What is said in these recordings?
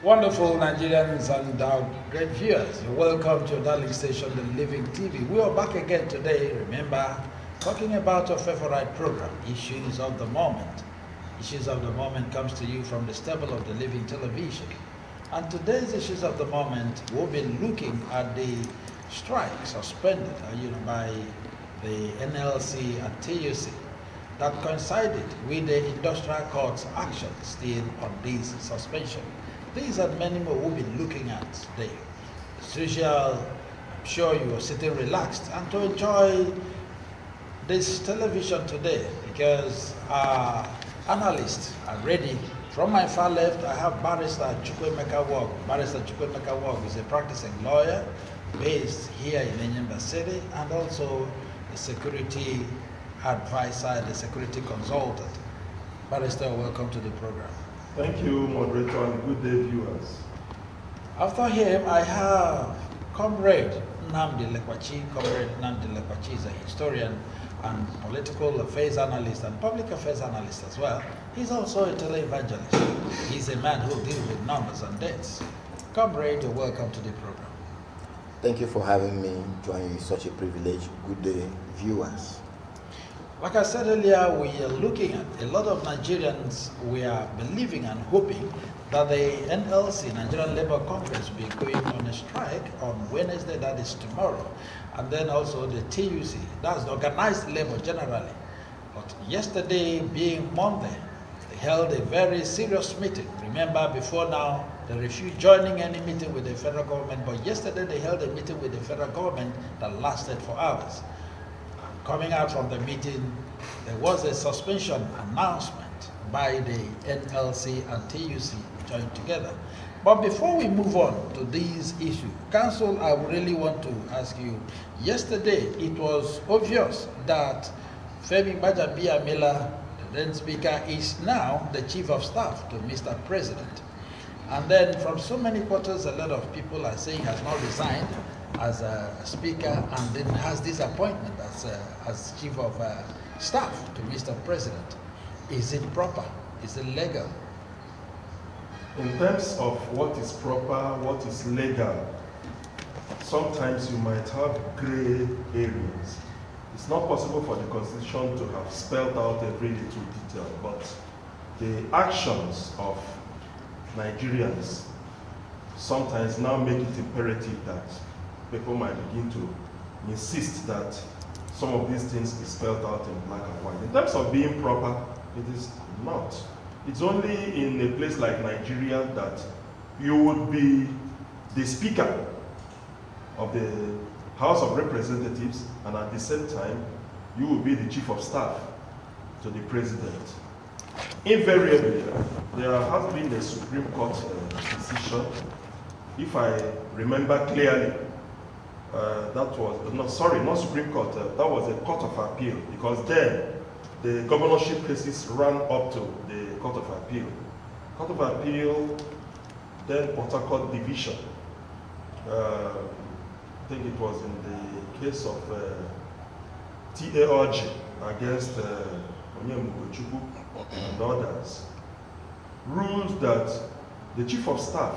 Wonderful Nigerians and our great viewers, welcome to Darling Station, The Living TV. We are back again today, remember, talking about your favorite program, Issues of the Moment. Issues of the Moment comes to you from the stable of The Living Television. And today's Issues of the Moment, we'll be looking at the strike suspended by the NLC and TUC that coincided with the industrial court's action still on this suspension. These and many more we'll be looking at today. As usual, I'm sure you are sitting relaxed and to enjoy this television today because our analysts are ready. From my far left, I have Barrister Chukwuemeka Wog. Barrister Chukwuemeka Wog is a practicing lawyer based here in Enyimba City and also a security advisor, the security consultant. Barrister, welcome to the program. Thank you, moderator, and good day, viewers. After him, I have Comrade Nnamdi Lekwachi. Comrade Nnamdi Lekwachi is a historian and political affairs analyst and public affairs analyst as well. He's also a televangelist. He's a man who deals with numbers and dates. Comrade, welcome to the program. Thank you for having me join you. It's such a privilege. Good day, viewers. Like I said earlier, we are looking at a lot of Nigerians. We are believing and hoping that the NLC, Nigerian Labour Congress, will be going on a strike on Wednesday, that is tomorrow. And then also the TUC, that's the organized labor generally. But yesterday, being Monday, they held a very serious meeting. Remember, before now, they refused joining any meeting with the federal government, but yesterday they held a meeting with the federal government that lasted for hours. Coming out from the meeting, there was a suspension announcement by the NLC and TUC joined together. But before we move on to these issues, Council, I really want to ask you, yesterday it was obvious that Femi Gbajabiamila, the then Speaker, is now the Chief of Staff to Mr. President. And then from so many quarters, a lot of people are saying he has not resigned as a Speaker and then has this appointment as Chief of Staff to Mr. President. Is it proper? Is it legal? In terms of what is proper, what is legal, sometimes you might have gray areas. It's not possible for the Constitution to have spelled out every little detail, but the actions of Nigerians sometimes now make it imperative that people might begin to insist that some of these things is spelled out in black and white. In terms of being proper, it is not. It's only in a place like Nigeria that you would be the Speaker of the House of Representatives and at the same time, you will be the Chief of Staff to the President. Invariably, there has been a Supreme Court decision, if I remember clearly, that was, not Supreme Court, that was a Court of Appeal, because then the governorship cases ran up to the Court of Appeal. Court of Appeal, then Port Harcourt Division. I think it was in the case of TARG against Onyema Ugochukwu and others, ruled that the Chief of Staff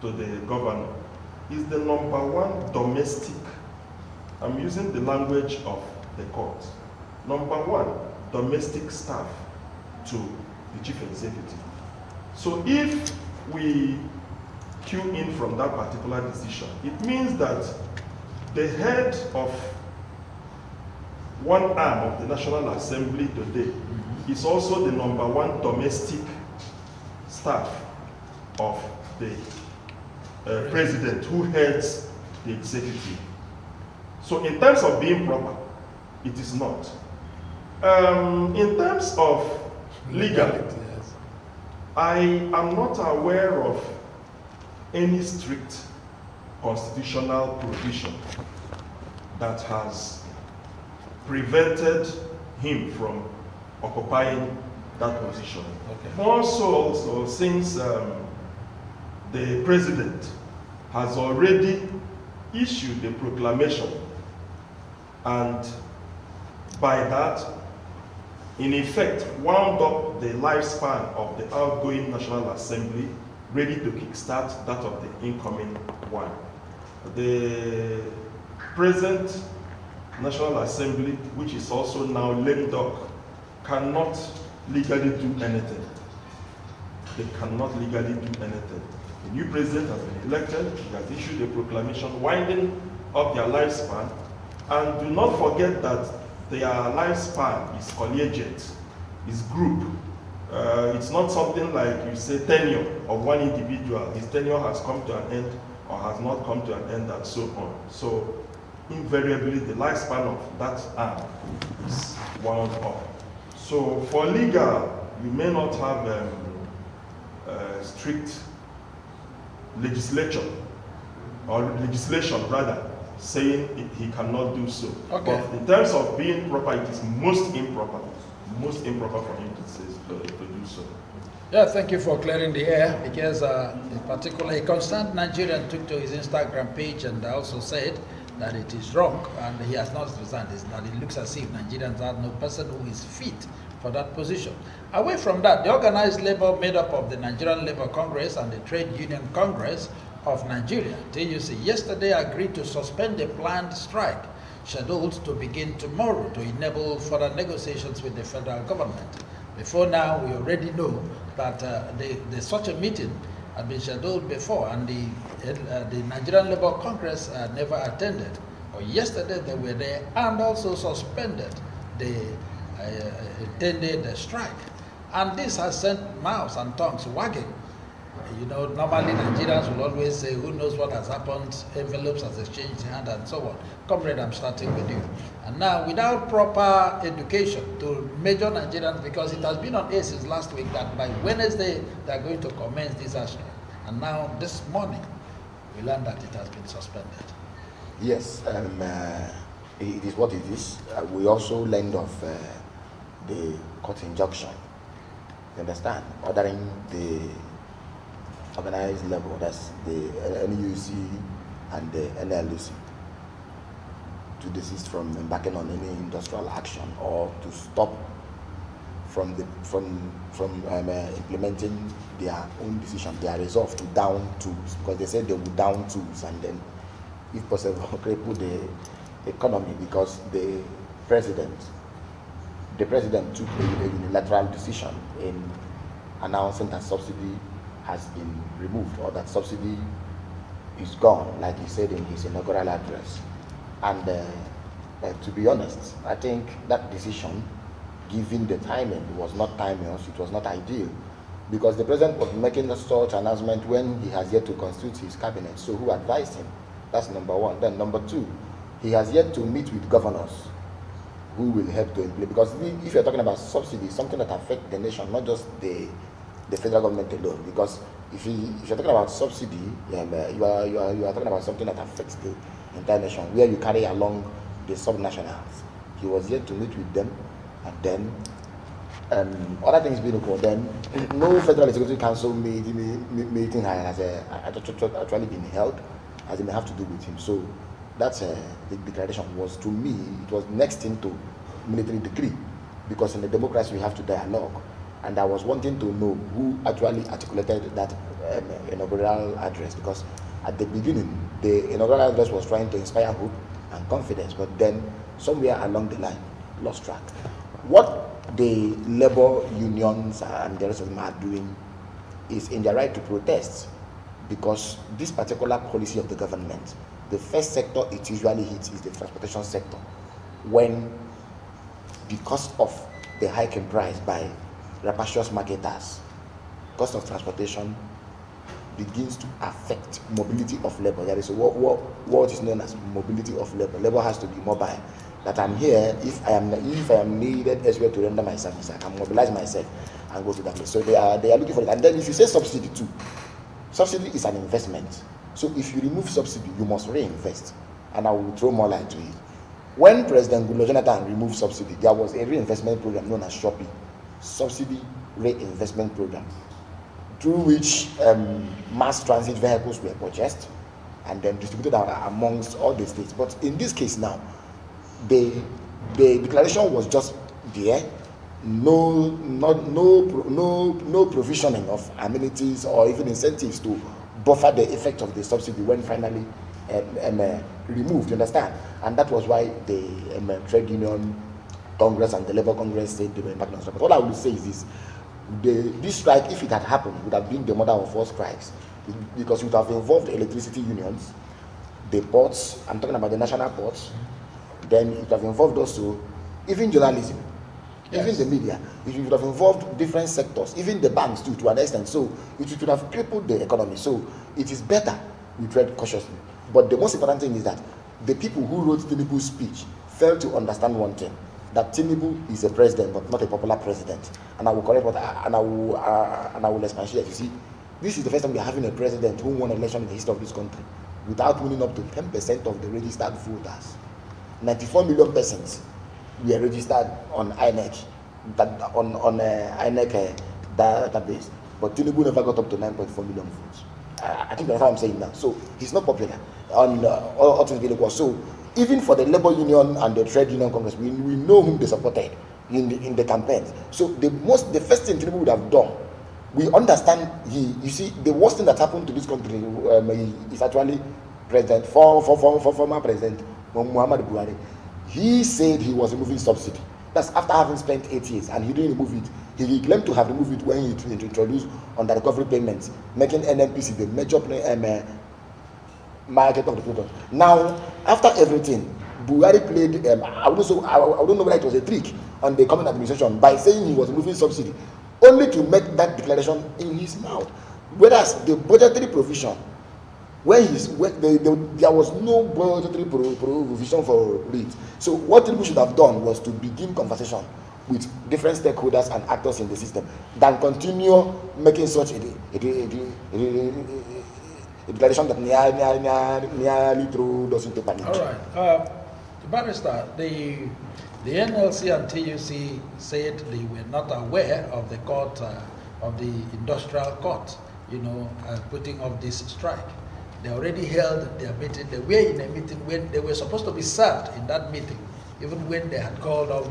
to the governor is the #1 domestic, I'm using the language of the court, #1 domestic staff to the chief executive. So if we cue in from that particular decision, it means that the head of one arm of the National Assembly today is also the #1 domestic staff of the president who heads the executive. So in terms of being proper, it is not. In terms of legality, yes, I am not aware of any strict constitutional provision that has prevented him from occupying that position. Okay. More so also since the president has already issued a proclamation, and by that, in effect, wound up the lifespan of the outgoing National Assembly ready to kickstart that of the incoming one. The present National Assembly, which is also now lame duck, cannot legally do anything. They cannot legally do anything. The new president has been elected, he has issued a proclamation winding up their lifespan, and do not forget that their lifespan is collegiate, is group. It's not something like you say tenure of one individual. His tenure has come to an end or has not come to an end and so on. So invariably the lifespan of that arm is wound up. So for legal, you may not have strict legislation rather saying he cannot do so. Okay. But in terms of being proper, it is most improper for him to do so. Yeah, thank you for clearing the air, because in particular a concerned Nigerian took to his Instagram page and also said that it is wrong and he has not resigned. That it looks as if Nigerians have no person who is fit for that position. Away from that, the organized labor made up of the Nigerian Labour Congress and the Trade Union Congress of Nigeria, TUC, yesterday agreed to suspend a planned strike scheduled to begin tomorrow to enable further negotiations with the federal government. Before now, we already know that such a meeting had been scheduled before, and the Nigerian Labour Congress never attended. But yesterday they were there and also suspended the intended strike. And this has sent mouths and tongues wagging. You know, normally Nigerians will always say, who knows what has happened, envelopes has exchanged hands and so on. Comrade, I'm starting with you. And now, without proper education to major Nigerians, because it has been on air since last week that by Wednesday they are going to commence this strike. And now, this morning, we learned that it has been suspended. Yes, it is what it is. We also learned of the court injunction, you understand, ordering the organized level, that's the NUC and the NLUC, to desist from embarking on any industrial action or to stop from implementing their own decision, their resolve to down tools, because they said they would down tools and then, if possible, cripple the economy, because the president took a unilateral decision in announcing that subsidy has been removed, or that subsidy is gone, like he said in his inaugural address. And to be honest, I think that decision, given the timing, was not timeless, it was not ideal, because the president was making such announcement when he has yet to constitute his cabinet. So who advised him? That's number one. Then number two, he has yet to meet with governors who will help to implement, because if you're talking about subsidy, something that affects the nation, not just the federal government alone, because if you're talking about subsidy, you are talking about something that affects the entire nation, where you carry along the subnationals. He was yet to meet with them, and then other things being equal, then no federal executive council meeting has actually been held, as it may have to do with him. So that's the declaration was, to me, it was next into military decree, because in the democracy we have to dialogue. And I was wanting to know who actually articulated that inaugural address, because at the beginning, the inaugural address was trying to inspire hope and confidence, but then somewhere along the line, lost track. What the labor unions and the rest of them are doing is in their right to protest, because this particular policy of the government, the first sector it usually hits is the transportation sector, when, because of the hike in price by rapacious marketers, cost of transportation begins to affect mobility of labor. There is what is known as mobility of labor. Labor has to be mobile. That I'm here, if I am needed elsewhere to render my service, I can mobilize myself and go to that place. So they are looking for it. And then if you say subsidy too, subsidy is an investment. So if you remove subsidy, you must reinvest. And I will throw more light to it. When President Goodluck Jonathan removed subsidy, there was a reinvestment program known as Shopee, Subsidy Reinvestment Program, through which mass transit vehicles were purchased and then distributed amongst all the states. But in this case now, the declaration was just there, no provisioning of amenities or even incentives to buffer the effect of the subsidy when finally removed, you understand? And that was why the trade union Congress and the Labour Congress said they were impacting on strike. But all I would say is this: this strike, if it had happened, would have been the mother of all strikes, because it would have involved electricity unions, the ports, I'm talking about the national ports, then it would have involved also even journalism, even the media. It would have involved different sectors, even the banks too, to an extent. So it would have crippled the economy. So it is better we tread cautiously. But the most important thing is that the people who wrote Tinubu's speech failed to understand one thing: that Tinubu is a president, but not a popular president. And I will correct what and I will expatiate. You see, this is the first time we are having a president who won an election in the history of this country without winning up to 10% of the registered voters. 94 million persons were registered on INEC, INEC database, but Tinubu never got up to 9.4 million votes. I think that's what I'm saying now. So he's not popular on all things being equal. So even for the Labour Union and the Trade Union Congress, we know whom they supported in the campaigns. So the first thing Tinubu would have done, we understand. You see, the worst thing that happened to this country is actually former President Muhammad Buhari. He said he was removing subsidy. That's after having spent 8 years, and he didn't remove it. He claimed to have removed it when he introduced on the recovery payments, making NNPC the major market of the product. Now, after everything, Buhari played, I don't know whether it was a trick on the coming administration by saying he was removing subsidy, only to make that declaration in his mouth. Whereas the budgetary provision, there was no budgetary provision for it. So what Tinubu should have done was to begin conversation with different stakeholders and actors in the system than continue making such a declaration that nearly throws us into panic. All right. Barrister, the NLC and TUC said they were not aware of the court, of the industrial court, putting off this strike. They already held their meeting. They were in a meeting when they were supposed to be served in that meeting, even when they had called off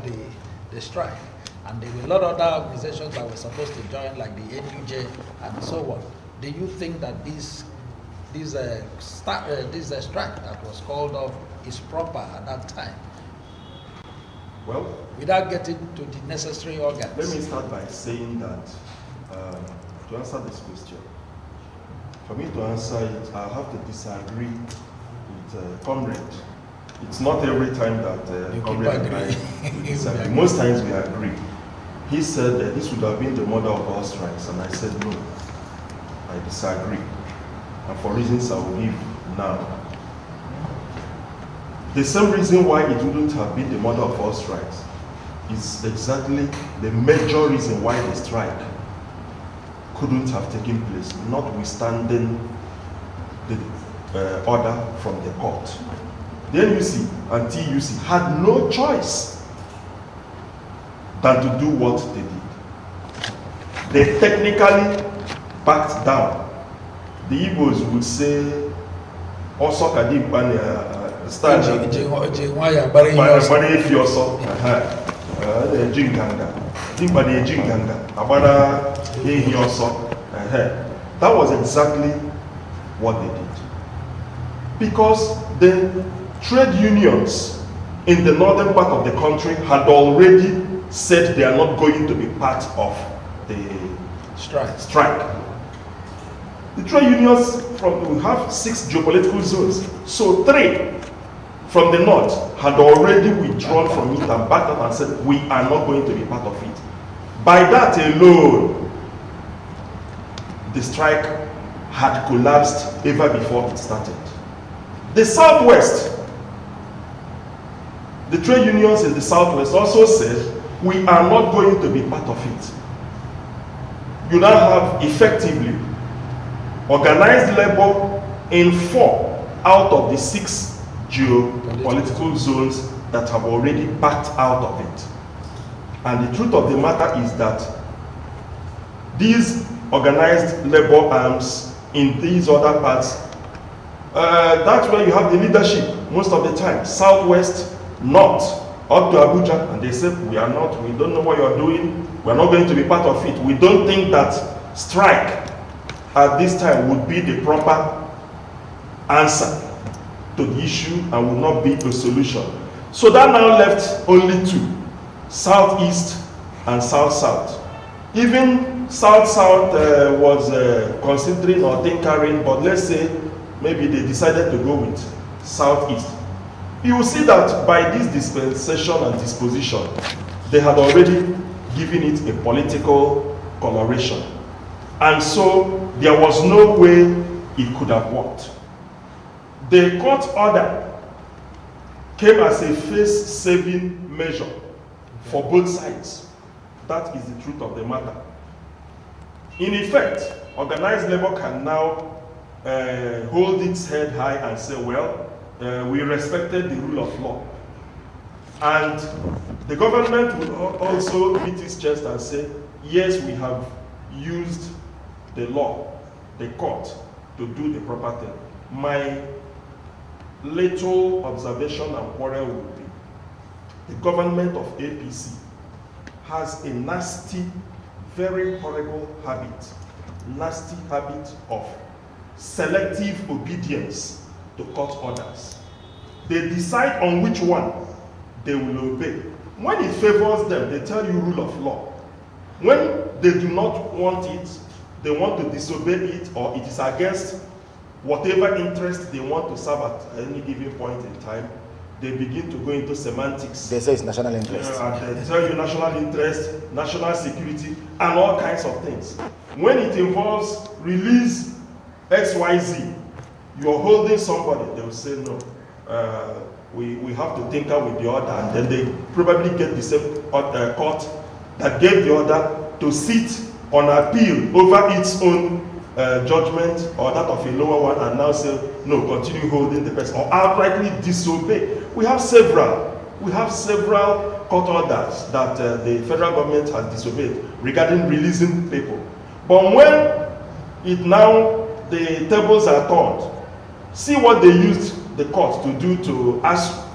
the strike. And there were a lot of other organizations that were supposed to join, like the NUJ and so on. Do you think that this strike that was called off is proper at that time? Well, without getting to the necessary organs. Let me start by saying that to answer this question, for me to answer it, I have to disagree with Comrade. It's not every time that Comrade and I disagree. Most times we agree. He said that this would have been the mother of all strikes, and I said no, I disagree. And for reasons I will give now. The same reason why it wouldn't have been the mother of all strikes is exactly the major reason why the strike couldn't have taken place, notwithstanding the order from the court. The NUC and TUC had no choice than to do what they did. They technically backed down. The Igbos would say, "Osokadi stand That was exactly what they did. Because the trade unions in the northern part of the country had already said they are not going to be part of the strike. The trade unions we have 6 geopolitical zones. So 3 from the north had already withdrawn from it and backed up and said, we are not going to be part of it. By that alone, the strike had collapsed ever before it started. The Southwest, the trade unions in the Southwest also said, we are not going to be part of it. You now have effectively organized labor in 4 out of the 6 geopolitical zones that have already backed out of it. And the truth of the matter is that these organized labor arms in these other parts, that's where you have the leadership most of the time. Southwest, North, up to Abuja, and they say, we don't know what you're doing, we're not going to be part of it. We don't think that strike at this time would be the proper answer to the issue and would not be a solution. So that now left only two, Southeast and South-South. Even South-South was considering or tinkering, but let's say maybe they decided to go with Southeast. You will see that by this dispensation and disposition, they had already given it a political coloration. And so there was no way it could have worked. The court order came as a face-saving measure for both sides. That is the truth of the matter. In effect, organized labor can now hold its head high and say, well, we respected the rule of law. And the government will also beat its chest and say, yes, we have used the law, the court, to do the proper thing. My little observation and quarrel would be, the government of APC has a nasty, very horrible habit of selective obedience to court orders. They decide on which one they will obey. When it favors them, they tell you rule of law. When they do not want it, they want to disobey it, or it is against whatever interest they want to serve at any given point in time, they begin to go into semantics. They say it's national interest. They tell you national interest, national security, and all kinds of things. When it involves release XYZ, you're holding somebody, they will say no. We have to tinker with the order, and then they probably get the same court that gave the order to sit on appeal over its own judgment or that of a lower one, and now say no, continue holding the person, or outrightly disobey. We have several court orders that the federal government has disobeyed regarding releasing people. But when the tables are turned, see what they used the court to do to ASU.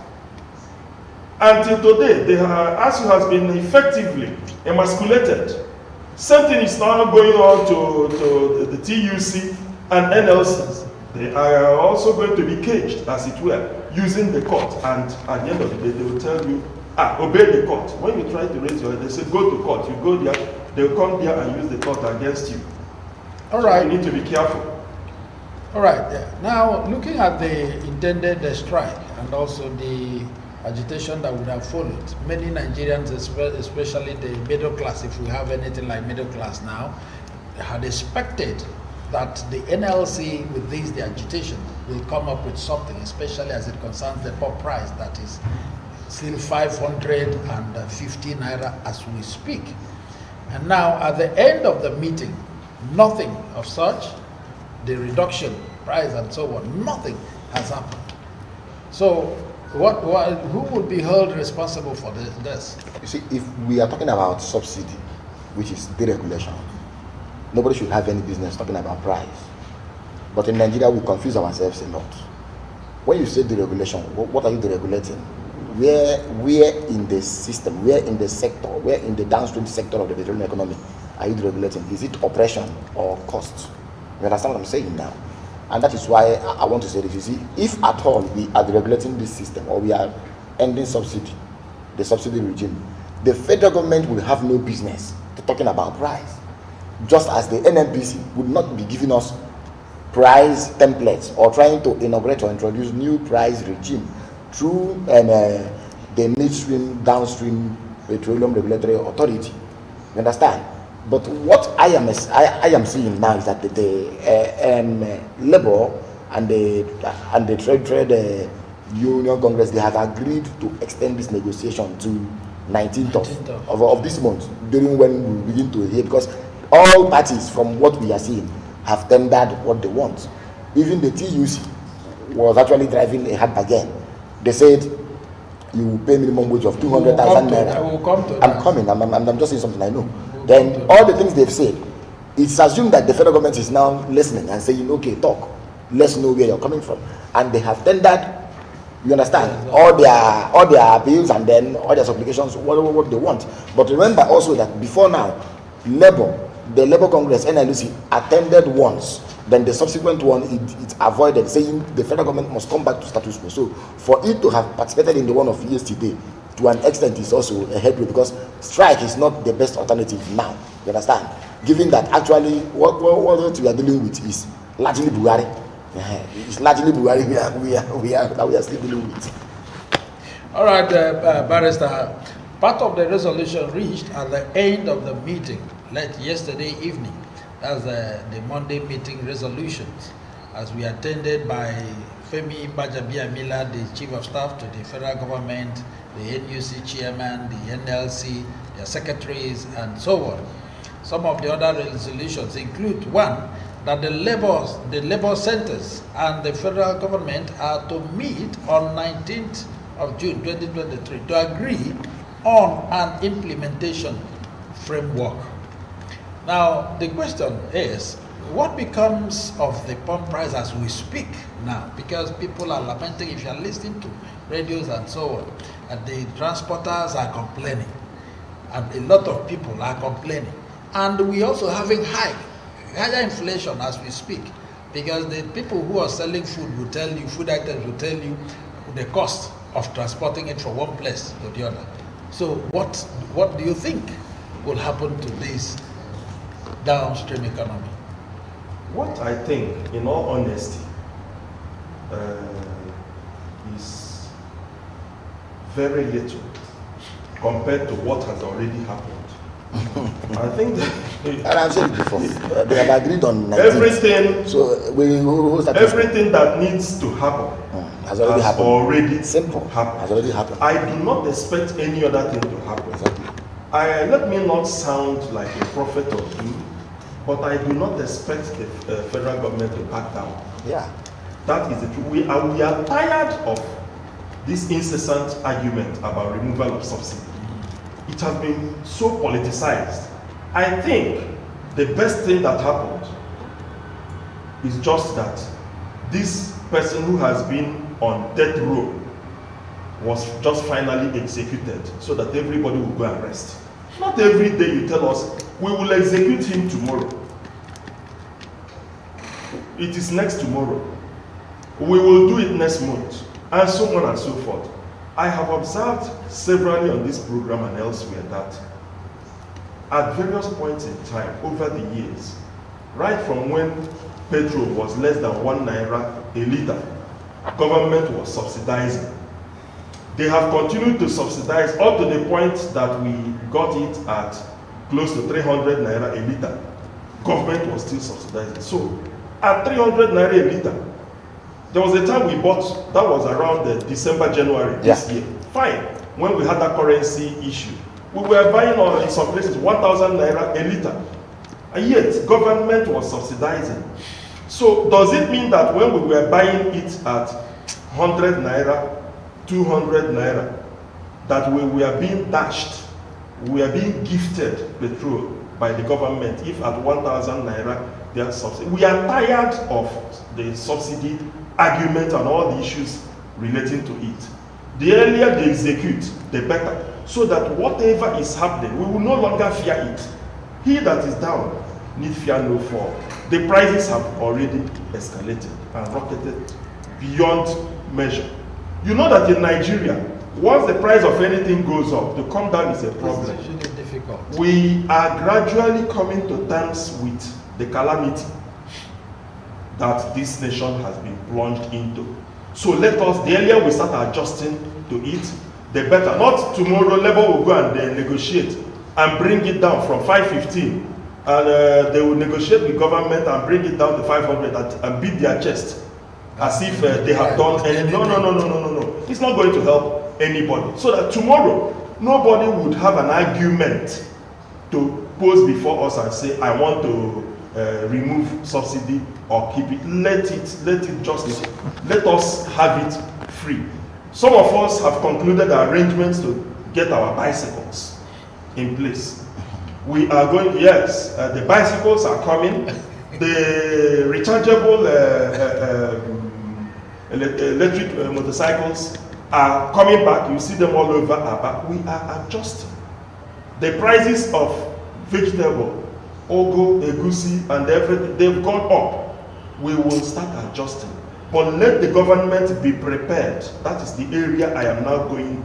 Until today, ASU has been effectively emasculated. Same thing is now going on to the TUC and NLCs. They are also going to be caged, as it were, using the court. And at the end of the day, they will tell you, obey the court. When you try to raise your hand, they say, go to court. You go there, they'll come there and use the court against you. All right. So you need to be careful. All right. Yeah. Now, looking at the intended strike and also the agitation that would have followed, many Nigerians, especially the middle class, if we have anything like middle class now, had expected that the NLC, with the agitation, will come up with something, especially as it concerns the pop price that is still 550 naira as we speak. And now, at the end of the meeting, nothing of such, the reduction price and so on, nothing has happened. So, who would be held responsible for this? You see, if we are talking about subsidy, which is deregulation, nobody should have any business talking about price. But in Nigeria, we confuse ourselves a lot. When you say deregulation, what are you deregulating? Where in the system, where in the sector, where in the downstream sector of the petroleum economy are you deregulating? Is it oppression or cost? You understand what I'm saying now? And that is why I want to say this. You see, if at all we are deregulating this system, or we are ending the subsidy regime, the federal government will have no business talking about price. Just as the NNPC would not be giving us price templates or trying to inaugurate or introduce new price regime through the midstream, downstream petroleum regulatory authority. You understand? But what I am seeing now is that the labor and the trade union congress, they have agreed to extend this negotiation to 19th of this month, during when we begin to hear, because all parties, from what we are seeing, have tendered what they want. Even the TUC was actually driving a hard bargain. They said you will pay minimum wage of 200,000 naira. I will come to I'm coming. I'm just saying something I know. Then all the things they've said, it's assumed that the federal government is now listening and saying, okay, talk. Let's know where you're coming from. And they have tendered You understand? Yes, All their appeals and then all their supplications, what they want. But remember also that before now, the Labour Congress, NLC, attended once. Then the subsequent one, it avoided, saying the federal government must come back to status quo. So for it to have participated in the one of yesterday, to an extent, is also a headway, because strike is not the best alternative now. You understand? Given that actually what we are dealing with is largely Buhari. It's largely Buhari we are still dealing with. All right, Barrister. Part of the resolution reached at the end of the meeting late yesterday evening. That's the Monday meeting resolutions, as we attended by Femi Gbajabiamila, the Chief of Staff to the federal government, the NUC chairman, the NLC, their secretaries, and so on. Some of the other resolutions include one, that the labor centers and the federal government are to meet on 19th of June 2023 to agree on an implementation framework. Now, the question is, what becomes of the pump price as we speak now? Because people are lamenting, if you're listening to radios and so on, and the transporters are complaining, and a lot of people are complaining. And we also having higher inflation as we speak, because the people who are selling food will tell you, food items will tell you the cost of transporting it from one place to the other. So what do you think will happen to this downstream economy? What I think, in all honesty, is very little compared to what has already happened. I think that and I've said it before. They have agreed on 19th. everything. So everything that needs to happen has already happened. Already simple. Happened. Has already happened. I do not expect any other thing to happen. Exactly. Let me not sound like a prophet of doom, but I do not expect the federal government to back down. Yeah. That is the truth. We are tired of this incessant argument about removal of subsidy. It has been so politicized. I think the best thing that happened is just that this person who has been on death row was just finally executed, so that everybody will go and rest. Not every day you tell us, we will execute him tomorrow. It is next tomorrow. We will do it next month, and so on and so forth. I have observed severally on this program and elsewhere that at various points in time over the years, right from when petrol was less than 1 naira a litre, government was subsidizing. They have continued to subsidize up to the point that we got it at close to 300 naira a litre. Government was still subsidizing. So at 300 naira a litre, there was a time we bought, that was around December, January this year. Fine, when we had that currency issue. We were buying in some places 1,000 naira a litre. And yet, government was subsidizing. So does it mean that when we were buying it at 100 naira, 200 naira, that we were being dashed, we are being gifted petrol by the government, if at 1,000 naira they are subsidy? We are tired of the subsidy argument and all the issues relating to it. The earlier they execute, the better, so that whatever is happening, we will no longer fear it. He that is down need fear no fall. The prices have already escalated and rocketed beyond measure. You know that in Nigeria, once the price of anything goes up, to come down is a problem. It's usually difficult. We are gradually coming to terms with the calamity that this nation has been plunged into. So let us, the earlier we start adjusting to it, the better. Not tomorrow, Labour will go and negotiate and bring it down from 515, and they will negotiate with government and bring it down to 500 and beat their chest as if they have done any. No. It's not going to help anybody. So that tomorrow, nobody would have an argument to pose before us and say, I want to remove subsidy or keep it. Let us have it free. Some of us have concluded arrangements to get our bicycles in place. We are going, yes, the bicycles are coming. The rechargeable electric motorcycles are coming back. You see them all over Aba. We are adjusting. The prices of vegetable, ogo, egusi, and everything, they've gone up. We will start adjusting. But let the government be prepared. That is the area I am now going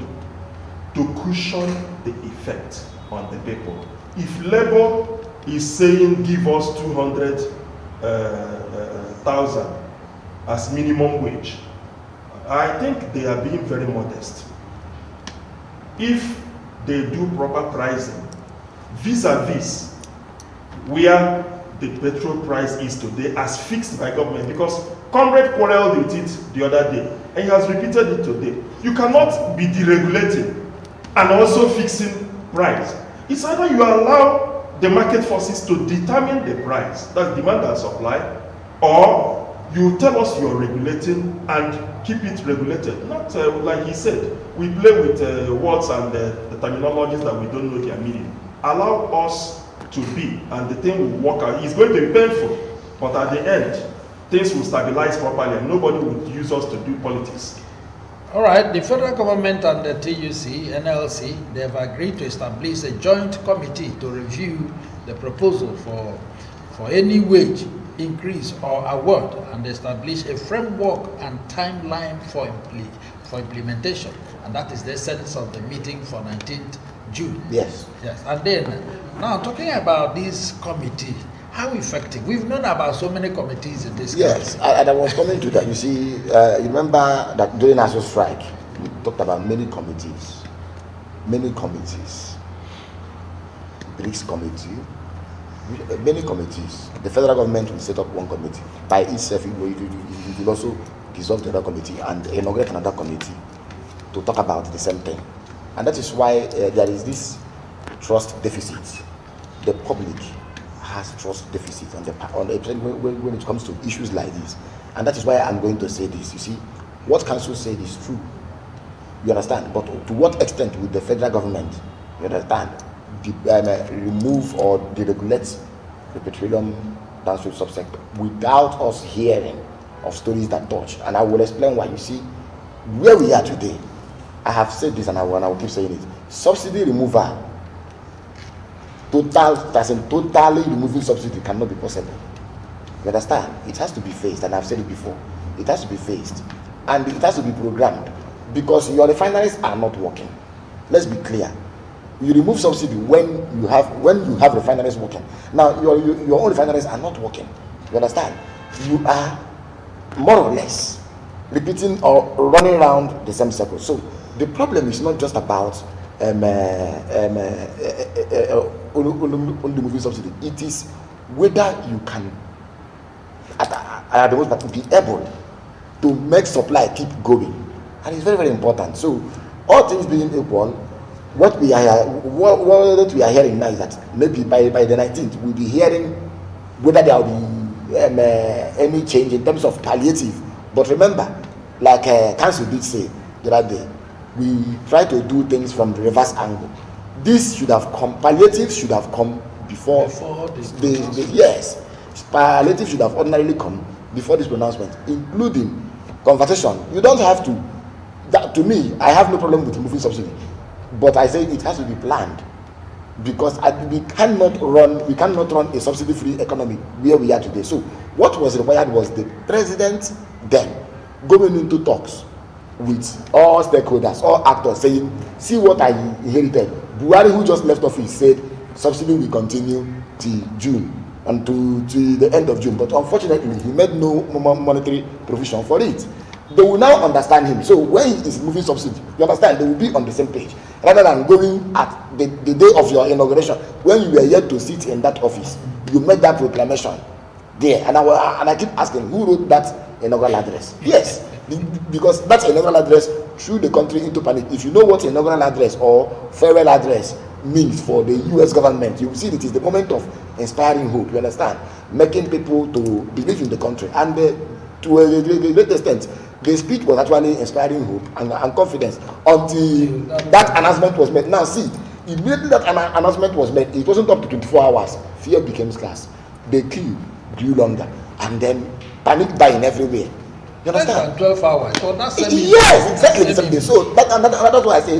to cushion the effect on the people. If Labour is saying give us 200,000 as minimum wage, I think they are being very modest. If they do proper pricing, vis-a-vis where the petrol price is today as fixed by government, because Comrade quarreled with it the other day, and he has repeated it today. You cannot be deregulating and also fixing price. It's either you allow the market forces to determine the price, that's demand and supply, or you tell us you're regulating and keep it regulated. Not like he said, we play with words and the terminologies that we don't know their meaning. Allow us to be, and the thing will work out. It's going to be painful, but at the end, things will stabilize properly and nobody will use us to do politics. All right, the federal government and the TUC, NLC, they have agreed to establish a joint committee to review the proposal for any wage increase or award and establish a framework and timeline for implementation. And that is the essence of the meeting for 19th June. Yes. Yes. And then, now talking about this committee, how effective? We've known about so many committees in this country. Yes, and I was coming to that. You see, you remember that during ASUU strike, we talked about many committees. BRICS committee, many committees. The federal government will set up one committee. By itself, it will also dissolve the other committee and inaugurate another committee to talk about the same thing. And that is why there is this trust deficit. The public has trust deficit when it comes to issues like this. And that is why I'm going to say this. You see, what council said is true. You understand? But to what extent will the federal government, you understand, remove or deregulate the petroleum downstream subsector without us hearing of stories that touch? And I will explain why. You see, where we are today, I have said this and I will keep saying it. Subsidy removal, totally removing subsidy cannot be possible. You understand? It has to be faced, and I've said it before. It has to be faced, and it has to be programmed, because your refineries are not working. Let's be clear. You remove subsidy when you have refineries working. Now your own refineries are not working. You understand? You are more or less repeating or running around the same circle. So the problem is not just about only moving subsidy. It is whether you can at the most be able to make supply keep going, and it's very, very important. So all things being equal, what we are hearing now is that maybe by the 19th we'll be hearing whether there will be any change in terms of palliative. But remember, like Council did say the other day, we try to do things from the reverse angle. This should have come, palliative should have come before yes, palliative should have ordinarily come before this pronouncement, including conversation. You don't have to, to me, I have no problem with removing subsidy, but I say it has to be planned, because we cannot run a subsidy-free economy where we are today. So what was required was the president then going into talks with all stakeholders, all actors, saying, see what I inherited. Buhari, who just left office, said subsidy will continue till June, to the end of June. But unfortunately, he made no monetary provision for it. They will now understand him. So when he is moving subsidy, you understand, they will be on the same page. Rather than going at the day of your inauguration, when you were yet to sit in that office, you made that proclamation there. And I keep asking, who wrote that inaugural address? Yes, because that inaugural address threw the country into panic. If you know what inaugural address or farewell address means for the US government, you will see it is the moment of inspiring hope, you understand, making people to believe in the country. And to a great extent, the speech was actually inspiring hope and confidence until that announcement was made. Now see, immediately that announcement was made, it wasn't up to 24 hours. Fear became scarce. The queue grew longer, and then panic buying everywhere. You understand? Less than 12 hours. So that's yes, exactly the same thing. So that's why I say,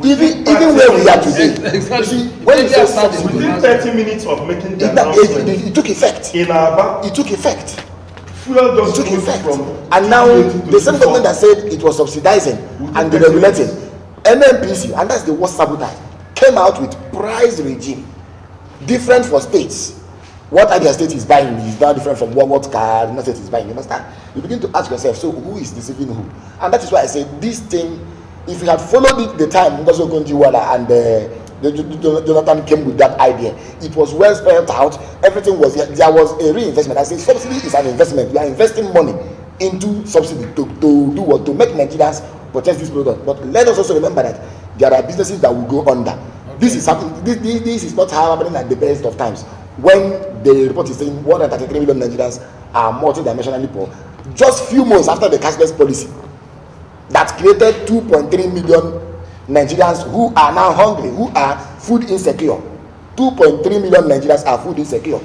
even where we are today, exactly. you see, when you say subsidy, within 30 minutes of making the announcement, it took effect. in Aba, It took effect. fuel just It took moved effect. from And now 280 to the same government 240. that said it was subsidizing and deregulating, NNPC, and that's the worst sabotage, came out with price regime different for states. What Abia State is buying is now different from what car North State is buying. You understand? You begin to ask yourself, so who is deceiving who? And that is why I say this thing, if you had followed it the time Ngozi Okonjo-Iweala and Jonathan came with that idea, it was well spelled out. Everything was there was a reinvestment. I say subsidy is an investment. You are investing money into subsidy to do what? To make Nigerians purchase this product. But let us also remember that there are businesses that will go under. Okay. This is something. This is not happening at the best of times. When the report is saying 133 million Nigerians are multidimensionally poor, just few months after the cashless policy that created 2.3 million Nigerians who are now hungry, who are food insecure. 2.3 million Nigerians are food insecure.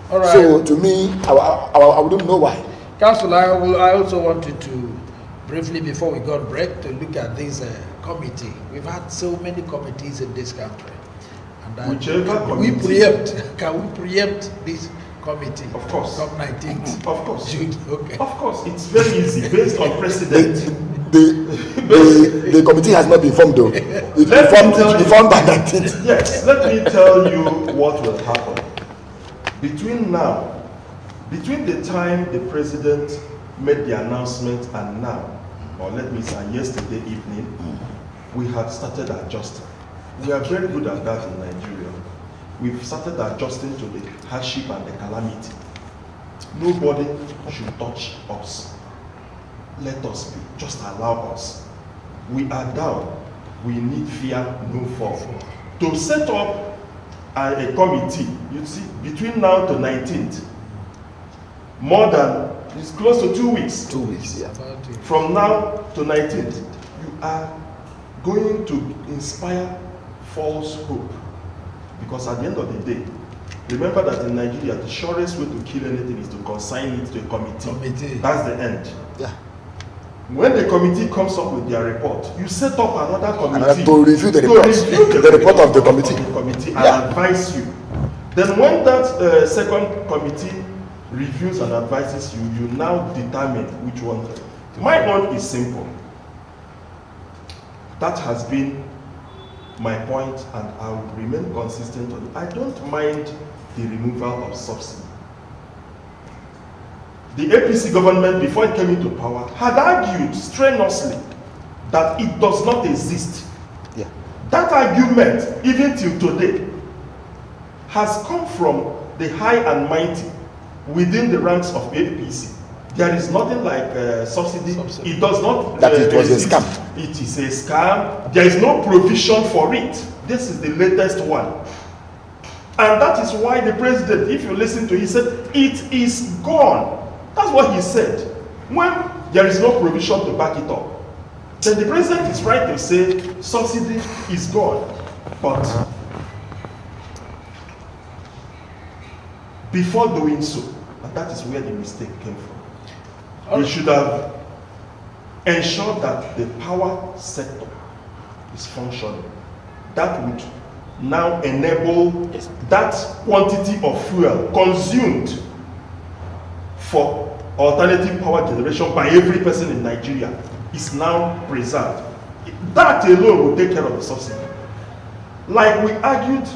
All right. So to me, I wouldn't know why. Councillor, I also wanted to briefly, before we go on break, to look at this committee. We've had so many committees in this country. And can we preempt this committee? Of course. Come 19th. Of course. June. Okay. Of course. It's very easy based on precedent. The committee has not been formed though. It will be formed by 19th. Yes, let me tell you what will happen. Between the time the president made the announcement and now, or let me say yesterday evening, we had started adjusting. We are very good at that in Nigeria. We've started adjusting to the hardship and the calamity. Nobody should touch us. Let us be. Just allow us. We are down. We need fear no fall. To set up a committee, you see, between now to 19th, more than, it's close to 2 weeks. 2 weeks, yeah. From now to 19th, you are going to inspire false hope. Because at the end of the day, remember that in Nigeria, the surest way to kill anything is to consign it to a committee. That's the end. Yeah. When the committee comes up with their report, you set up another committee to review the report of the committee, and advise you. Then when that second committee reviews and advises you, you now determine which one. My own is simple. That has been my point, and I will remain consistent on it. I don't mind the removal of subsidy. The APC government, before it came into power, had argued strenuously that it does not exist. Yeah. That argument, even till today, has come from the high and mighty within the ranks of APC. There is nothing like subsidy. It does not. That it was a scam. It is a scam. There is no provision for it. This is the latest one. And that is why the president, if you listen to him, he said, it is gone. That's what he said. When there is no provision to back it up, then the president is right to say subsidy is gone. But before doing so, and that is where the mistake came from, they should have ensured that the power sector is functioning. That would now enable that quantity of fuel consumed for alternative power generation by every person in Nigeria is now preserved. That alone will take care of the subsidy. Like we argued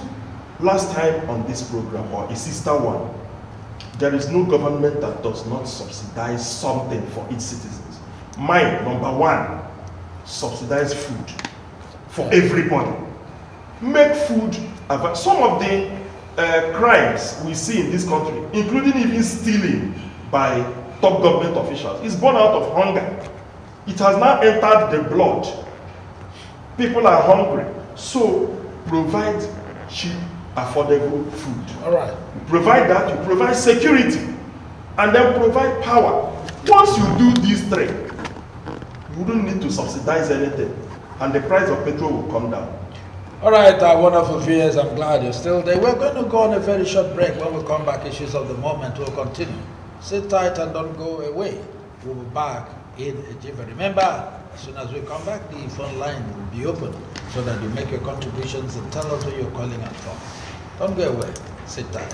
last time on this program, or a sister one, there is no government that does not subsidize something for its citizens. Mine, number one, subsidize food for everybody. Make food available. Some of the crimes we see in this country, including even stealing by top government officials, is born out of hunger. It has now entered the blood. People are hungry. So provide cheap, affordable food. All right. You provide that, you provide security, and then provide power. Once you do these three, you wouldn't need to subsidize anything, and the price of petrol will come down. All right, wonderful viewers, I'm glad you're still there. We're going to go on a very short break. When we come back, issues of the moment will continue. Sit tight and don't go away. we'll be back in Jiva. Remember, as soon as we come back, the phone line will be open so that you make your contributions and tell us who you're calling and from. Don't go away. Sit tight.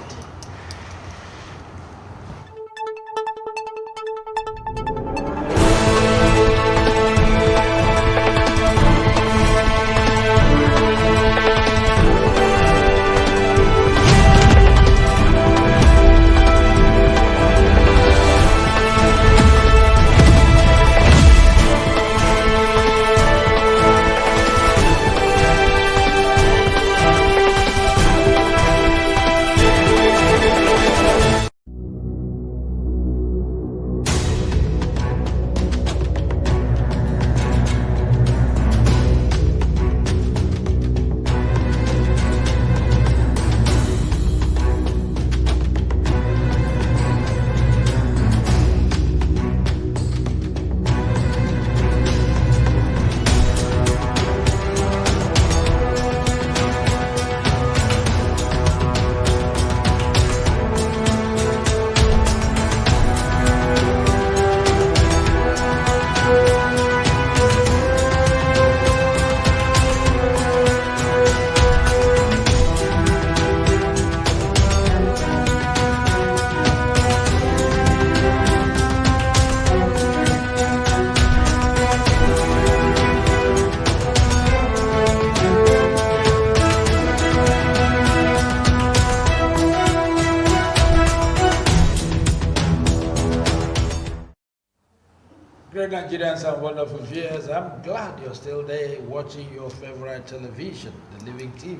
Great Nigerians and wonderful viewers, I'm glad you're still there watching your favorite television, the Living TV.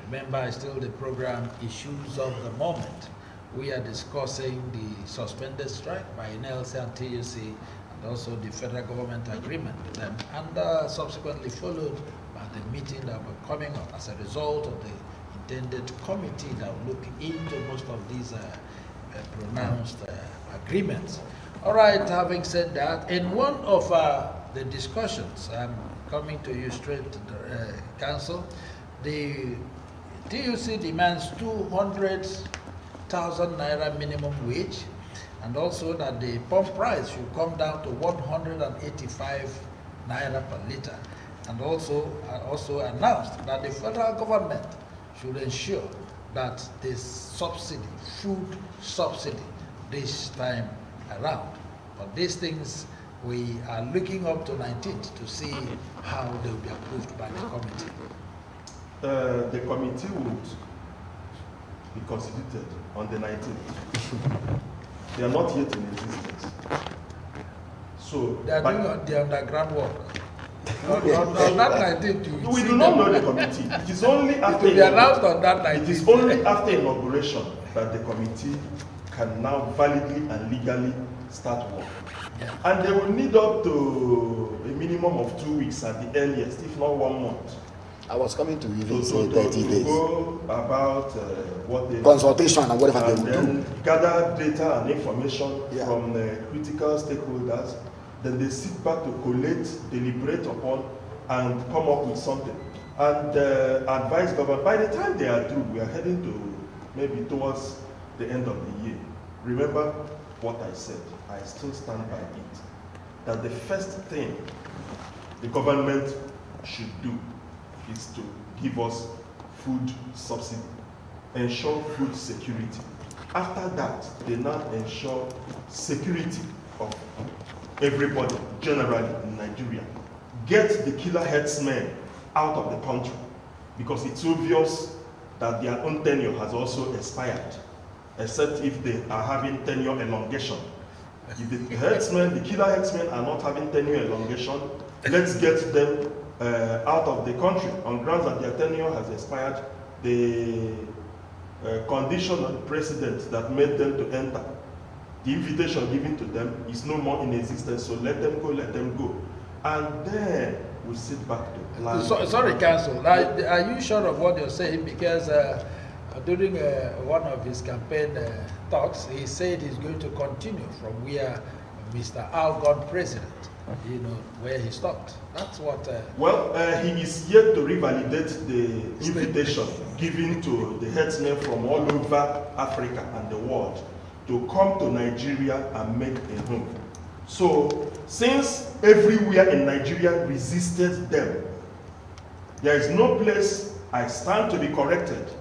Remember, it's still the program Issues of the Moment. We are discussing the suspended strike by NLC and TUC and also the federal government agreement with them, and subsequently followed by the meeting that will be coming up as a result of the intended committee that will look into most of these pronounced agreements. All right, having said that, in one of the discussions, I'm coming to you straight to the council, the TUC demands 200,000 naira minimum wage, and also that the pump price should come down to 185 naira per liter, and also announced that the federal government should ensure that the subsidy, food subsidy, this time around. But these things, we are looking up to 19th to see how they will be approved by the committee. The committee would be constituted on the 19th. They are not yet in existence. So they are doing the underground work. On that 19th, we do not know the committee. It is only after it will be announced on that 19th. It is only after inauguration that the committee can now validly and legally start work. Yeah. And they will need up to a minimum of 2 weeks at the earliest, if not 1 month. I was coming to even say 30 days. Go about what they consultation and whatever and they will do. Gather data and information from critical stakeholders. Then they sit back to collate, deliberate upon, and come up with something. And advise government. By the time they are through, we are heading to maybe towards the end of the year. Remember what I said. I still stand by it. That the first thing the government should do is to give us food subsidy, ensure food security. After that, they now ensure security of everybody generally in Nigeria. Get the killer herdsmen out of the country, because it's obvious that their own tenure has also expired, except if they are having tenure elongation. If the herdsmen, the killer herdsmen are not having tenure elongation, let's get them out of the country on grounds that their tenure has expired. The condition of the president that made them to enter, the invitation given to them is no more in existence, so let them go. And then we sit back to plan. Sorry, Council, are you sure of what you're saying? Because during one of his campaign talks, he said he's going to continue from where Mr. Al gone president, where he stopped. That's what... he is yet to revalidate the invitation given to the herdsmen from all over Africa and the world to come to Nigeria and make a home. So, since everywhere in Nigeria resisted them, there is no place I stand to be corrected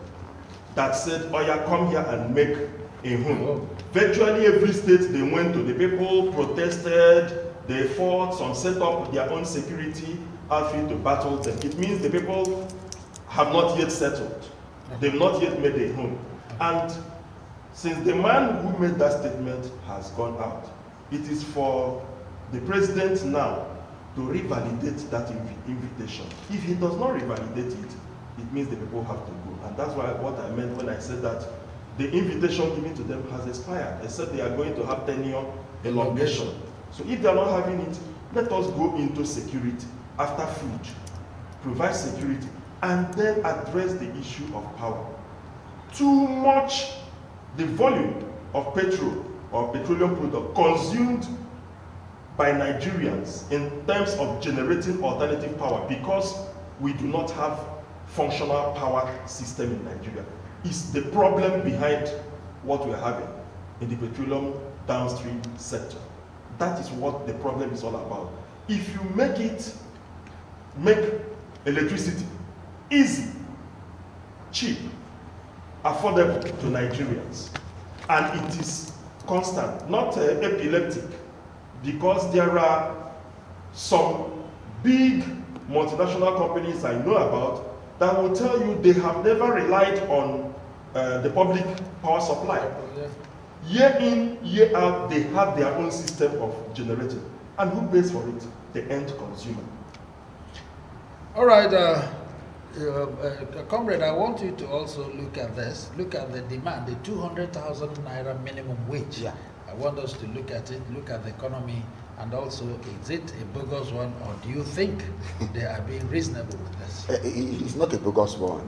that said, oh yeah, come here and make a home. Virtually every state they went to, the people protested, they fought, some set up their own security outfit to battle them. It means the people have not yet settled. They've not yet made a home. And since the man who made that statement has gone out, it is for the president now to revalidate that invitation. If he does not revalidate it, it means the people have to go. And that's what I meant when I said that the invitation given to them has expired, except they are going to have tenure elongation. So if they are not having it, let us go into security after food, provide security, and then address the issue of power. Too much, the volume of petrol or petroleum product consumed by Nigerians in terms of generating alternative power, because we do not have functional power system in Nigeria, is the problem behind what we're having in the petroleum downstream sector. That is what the problem is all about. If you make electricity easy, cheap, affordable to Nigerians, and it is constant, not epileptic, because there are some big multinational companies I know about that will tell you they have never relied on the public power supply. Year in, year out, they have their own system of generating. And who pays for it? The end consumer. All right, comrade, I want you to also look at this. Look at the demand, the 200,000 naira minimum wage. Yeah. I want us to look at it, look at the economy, and also, is it a bogus one, or do you think they are being reasonable with this? It's not a bogus one,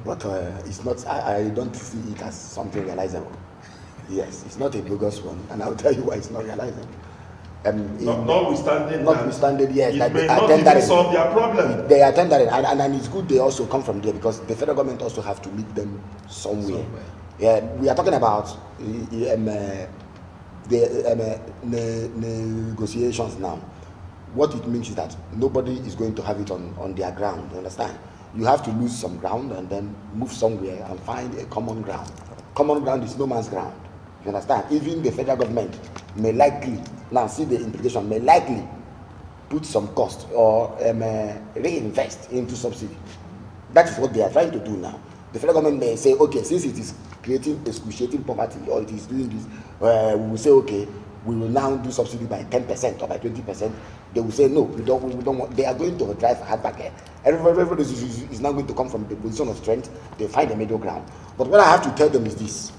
but it's not. I don't see it as something realizable. Yes, it's not a bogus one, and I'll tell you why it's not realizable. Notwithstanding, yes, it that may they not attend even that solve their problem. They attend that, and it's good they also come from there, because the federal government also have to meet them somewhere. Yeah, we are talking about the negotiations now. What it means is that nobody is going to have it on their ground. You understand? You have to lose some ground and then move somewhere and find a common ground. Common ground is no man's ground. You understand? Even the federal government may likely, now see the implication, may likely put some cost or reinvest into subsidy. That is what they are trying to do now. The federal government may say, okay, since it is creating excruciating poverty, or it is doing this, we will say, okay, we will now do subsidy by 10% or by 20%. They will say, no, we don't want. They are going to drive hard back. Everybody is now going to come from the position of strength. They find a middle ground. But what I have to tell them is this: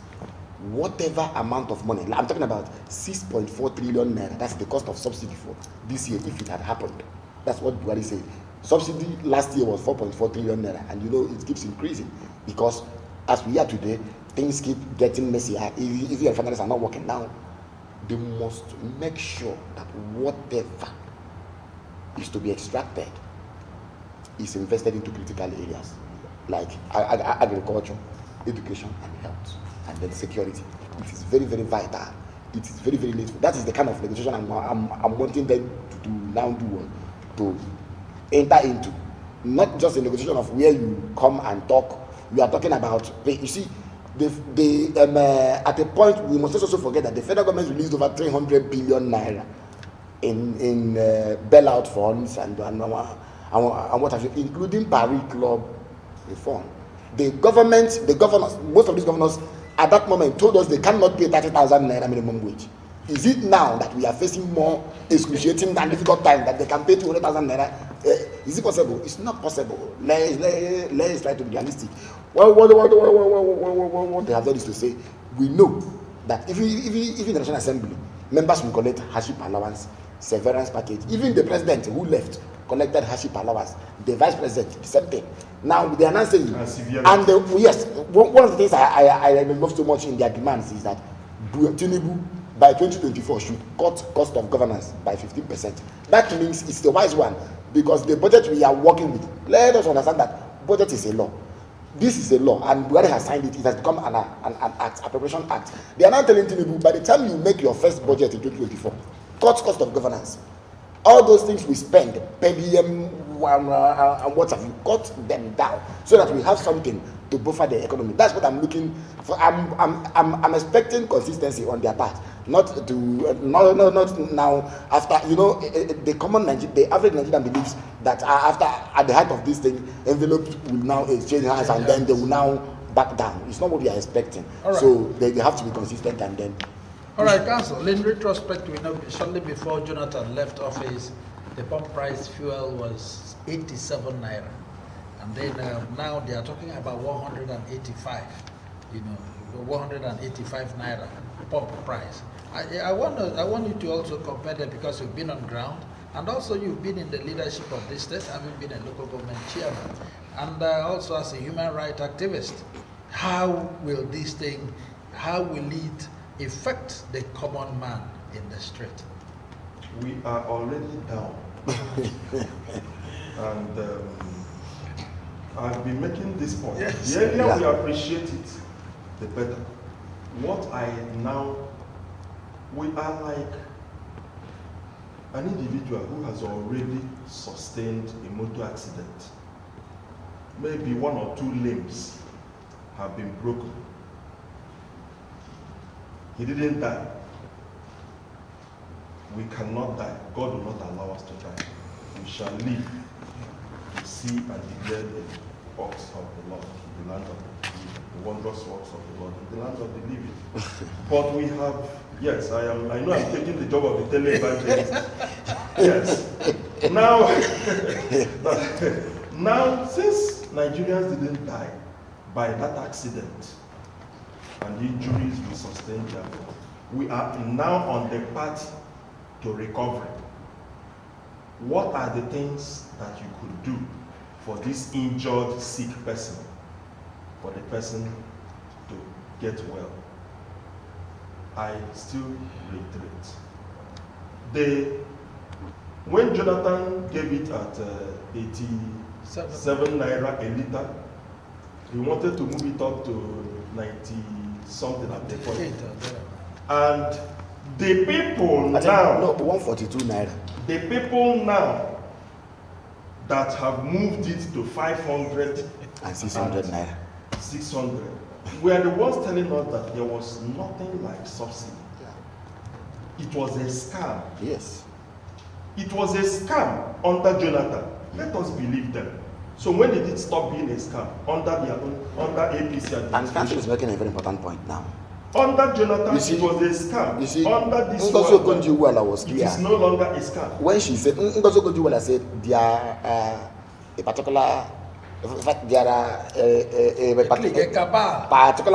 whatever amount of money, I'm talking about 6.4 trillion naira, that's the cost of subsidy for this year if it had happened. That's what Buhari said. Subsidy last year was 4.4 trillion naira, and you know it keeps increasing, because as we are today, things keep getting messier. If your refineries are not working now, they must make sure that whatever is to be extracted is invested into critical areas like agriculture, education, and health, and then security. It is very, very vital. It is very, very needful. That is the kind of negotiation I'm wanting them to now do, to enter into. Not just a negotiation of where you come and talk. We are talking about, you see, at a point we must also forget that the federal government released over 300 billion naira in bailout funds and what have you, including Paris Club reform. The governors, most of these governors at that moment told us they cannot pay 30,000 naira minimum wage. Is it now that we are facing more excruciating and difficult time that they can pay 200,000 naira? Is it possible? It's not possible. Let's try to be realistic. What they have done is to say, we know that even the National Assembly, members will collect hardship allowance, severance package. Even the president who left collected hardship allowance. The vice president, the same thing. Now they are not saying, yes, one of the things I love so much in their demands is that Tinubu by 2024 should cut cost of governance by 15%. That means it's the wise one, because the budget we are working with, let us understand that budget is a law. This is a law, and Buhari has signed it. It has become an act, appropriation act. They are now telling Tinubu, by the time you make your first budget in 2024, cut cost of governance. All those things we spend, per diem, and what have you, cut them down so that we have something to buffer the economy. That's what I'm looking for. I'm expecting consistency on their part, not now after, you know, the average Nigerian believes that after, at the height of this thing, envelopes will now exchange hands and then they will now back down. It's not what we are expecting. All right. So they have to be consistent and then. All right, Council. In retrospect, we know shortly before Jonathan left office, the pump price fuel was 87 naira, and then now they are talking about 185. You know, 185 naira pump price. I want you to also compare them because you've been on ground, and also you've been in the leadership of this state, having been a local government chairman, and also as a human rights activist. How will this thing? How will it affect the common man in the street? We are already down. And I've been making this point. Yes. The earlier we appreciate it, the better. We are like an individual who has already sustained a motor accident. Maybe one or two limbs have been broken. He didn't die. We cannot die. God will not allow us to die. We shall live to see and declare the works of the Lord, the land of the wondrous works of the Lord, the land of the living. But we have, yes, I know I'm taking the job of the tele-evangelist. Yes. Now, since Nigerians didn't die by that accident and the injuries we sustained therefore, we are now on the path to recovery. What are the things that you could do for this injured, sick person, for the person to get well? I still reiterate. When Jonathan gave it at 87 naira a liter, he wanted to move it up to 90 something at the point. And the people now, 142 naira. The people now that have moved it to 500 and 600 naira. 600 were the ones telling us that there was nothing like subsidy. Yeah. It was a scam. Yes. It was a scam under Jonathan. Let us believe them. So when did it stop being a scam? Under APC administration. And Council is making a very important point now. Under Jonathan, it was a scam. You see, under this Ngozi Okonjo-Iweala was clear. It is no longer a scam. When she said, Ngozi Okonjo-Iweala said, there are particular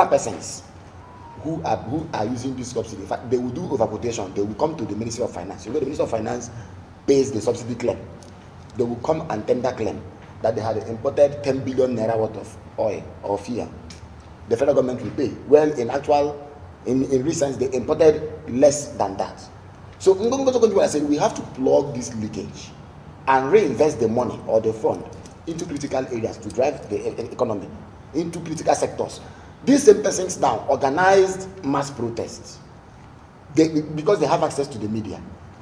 persons who are using this subsidy. In fact, they will do overquotation. They will come to the Ministry of Finance. You know, the Ministry of Finance pays the subsidy claim. They will come and tender claim that they had imported 10 billion naira worth of oil or fuel. The federal government will pay. Well, in recent, they imported less than that. So Ngozi Okonjo-Iweala said we have to plug this leakage and reinvest the money or the fund into critical areas to drive the economy, into critical sectors. These same persons now organized mass protests. Because they have access to the media.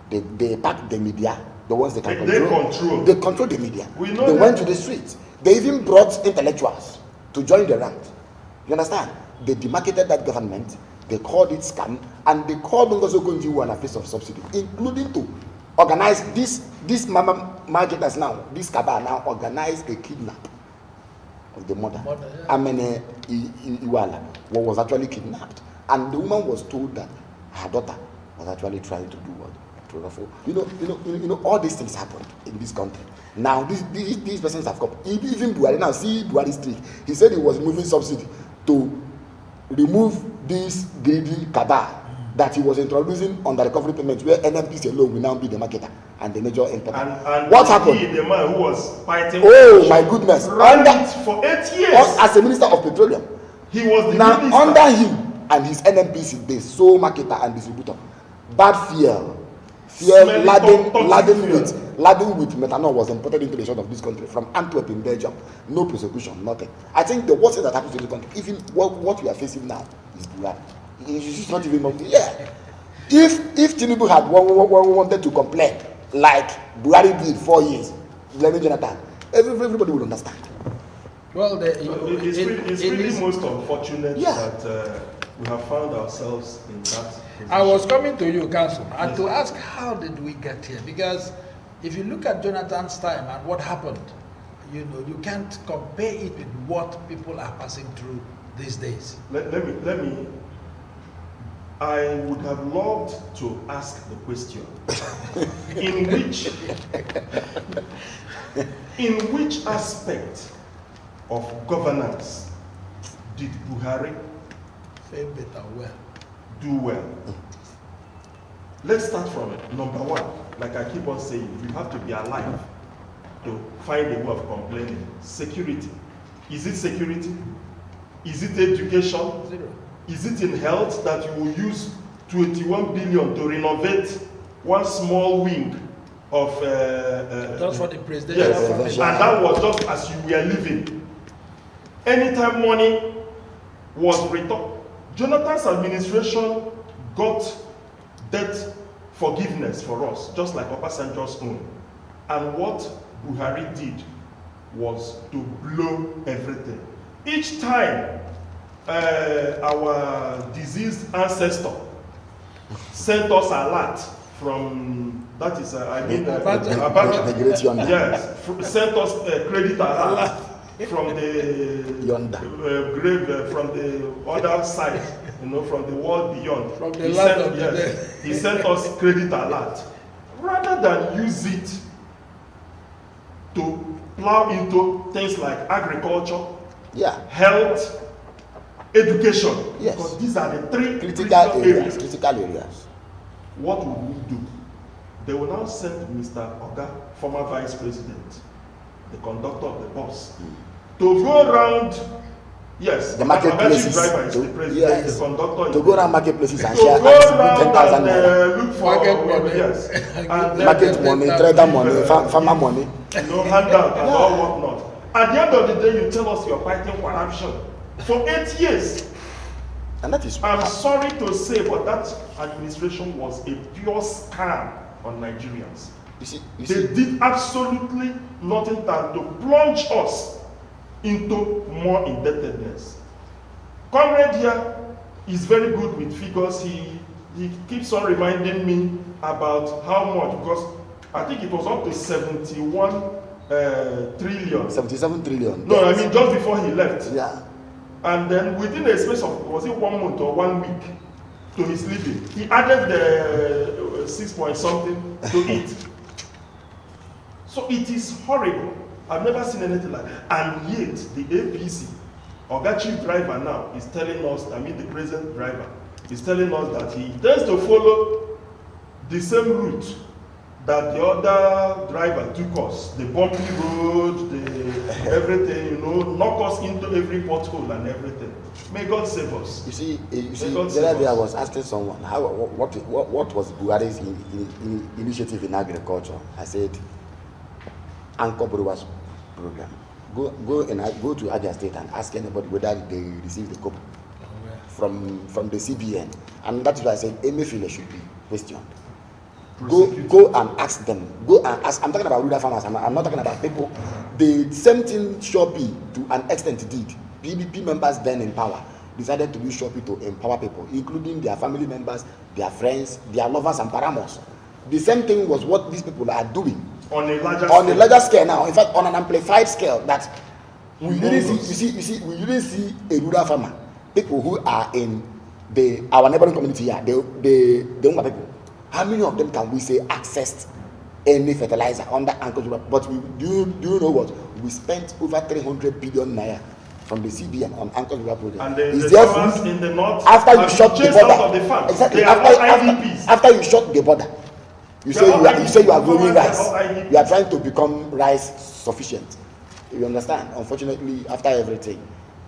They pack the media, the ones they can control. They control the media. They went to the streets. They even brought intellectuals to join the ranks. You understand? They demarcated that government, they called it scam, and they called Ngozi Okonjo-Iweala a face of subsidy, including to organize this mama marketers now, this cabal now organized a kidnap of the mother. Amene Iweala was actually kidnapped. And the woman was told that her daughter was actually trying to do what? You know, all these things happened in this country. Now these persons have come. Even Buhari now, see Buhari's trick. He said he was moving subsidy to remove this greedy cabal that he was introducing on the recovery payment, where NNPC alone will now be the marketer and the major importer. And what happened? The man who was fighting. Oh my goodness! For 8 years as a minister of petroleum, he was the now minister. Under him and his NNPC, the sole marketer and distributor, bad fuel laden with methanol was imported into the shores of this country from Antwerp in Belgium. No prosecution, nothing. I think the worst thing that happens to the country, even what we are facing now, is Buhari. It's not even If Tinubu had wanted to complain like Buhari did 4 years, blaming Jonathan, everybody would understand. Well, it's really most unfortunate Yeah. that we have found ourselves in that position. I was coming to you, Council, and to ask how did we get here? Because if you look at Jonathan's time and what happened, you know, you can't compare it with what people are passing through these days. Let me. I would have loved to ask the question: in which aspect of governance did Buhari Fame better well. do well? Let's start from number one. Like I keep on saying, you have to be alive to find a way of complaining. Security. Is it security? Is it education? Zero. Is it in health that you will use 21 billion to renovate one small wing of Just for the presidential yes, family. and that was just as you were living. Anytime money was returned, Jonathan's administration got debt forgiveness for us, just like Obasanjo's own. And what Buhari did was to blow everything. Each time our deceased ancestor sent us a lot from, that is, The great yonder. yes, sent us a credit alert from the Yonder. grave, from the other side, you know, from the world beyond. From the land of the dead. He sent us credit alert. Rather than use it to plow into things like agriculture, Yeah. health, education, Yes. because these are the three Critical areas. What would we do? They will now send Mr. Oga, former vice president, the conductor of the bus, to go around. Yes, The marketplaces. driver is the president, Yes. the conductor is To go around marketplaces and to share go and distribute around 10,000 naira. and look for Market money. yes, and Market money, trader money, farmer money. handout and all whatnot. At the end of the day, you tell us you're fighting corruption for 8 years. And that is I'm sorry to say, but that administration was a pure scam on Nigerians. you They see, did absolutely nothing than to plunge us into more indebtedness. Comrade here is very good with figures. He keeps on reminding me about how much, because I think it was up to 71 trillion. 77 trillion. No, I mean just before he left. Yeah. And then within a space of, was it 1 month or 1 week to his leaving, he added the 6 point something to it. So it is horrible. I've never seen anything like that. And yet, the APC, Oga Chief Driver now, is telling us, I mean the present driver, is telling us that he intends to follow the same route that the other driver took us. The bumpy road, the everything, you know, knock us into every pothole and everything. May God save us. You see, God the other day I save was asking someone what was Buhari's initiative in agriculture. I said, Anchor Brewers program. Go to Abia State and ask anybody whether they received the copy from the CBN, and that's why I said Emefiele should be questioned. Go and ask them. Go and ask. I'm talking about rural farmers. I'm not talking about people. The same thing Shopee to an extent did. PDP members then in power decided to use Shopee to empower people, including their family members, their friends, their lovers and paramours. The same thing was what these people are doing On a larger scale now. In fact, on an amplified scale, that we didn't see. We didn't see a rural farmer. People who are in our neighboring community here, the younger people. How many of them can we say accessed any fertilizer under Anchor? But do you know what? We spent over 300 billion naira from the CBN on Anchor project. And the farmers in the north after you shut the border? The Exactly. they After you shut the border, you say you are growing rice. You are trying to become rice sufficient. You understand? Unfortunately, after everything,